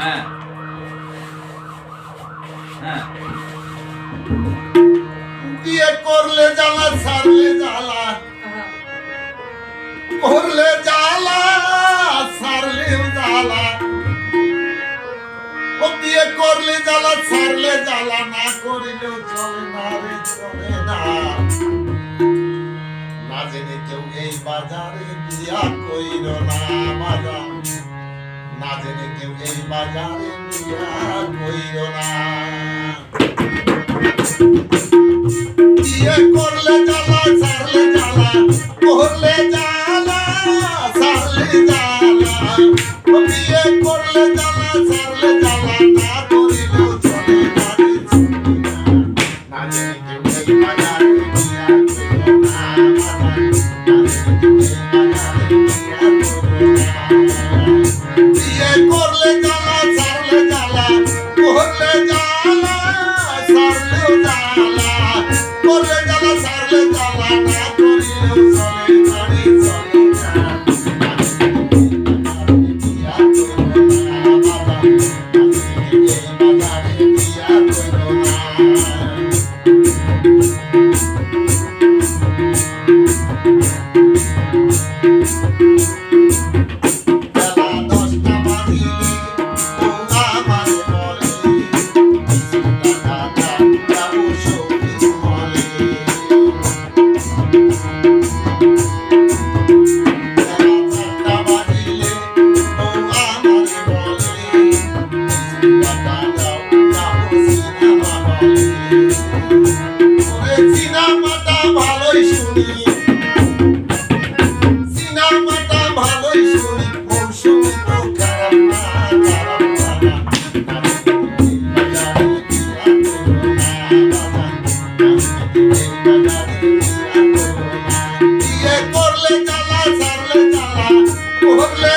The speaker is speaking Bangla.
হ্যাঁ হ্যাঁ বিয়ে করলে জ্বালা ছাড়লে জ্বালা করলে জ্বালা ছাড়লেও জ্বালা ও বিয়ে করলে জ্বালা ছাড়লে জ্বালা না করিলেও চলে না রে চলে না না জেনে কেউ এই বাজারে বিয়া কইর না বাজার না জেনে কেউ এই বাজারে বিয়া কইর না বিয়ে করলে জ্বালা ছাড়লে জ্বালা করলে জ্বালা ছাড়লে জ্বালা ও বিয়ে করলে জ্বালা ছাড়লে জ্বালা না করিলেও চলে না রে চলে না না জেনে কেউ এই বাজারে বিয়া কইর না বাজার না জেনে কেউ এই বাজারে বিয়া কইর না বিয়ে করলে জ্বালা ছাড়লে জ্বালা করলে জ্বালা ছাড়লেও জ্বালা করলে জ্বালা ছাড়লে জ্বালা না করিলেও চলে না রে চলে না বিয়া কইরো না বাবা এই বাজারে বিয়া কইরো না বেলা 10টা বাজিলে ও আমারে বলে কিছু টাকা দাও যাবো সখীর মলে বেলা 4টা বাজিলে ও আমারে বলে কিছু টাকা দাও যাবো সিনেমা হলে ওরে সিনেমাটা ভালোই শুনি সিনেমাটা ভালোই শুনি মৌসুমি তো খারাপ না খারাপ না না বাজারে বিয়া কইরো না বাবা বাজারে বিয়া কইরো না বিয়ে করলে জ্বালা ছাড়লে জ্বালা করলে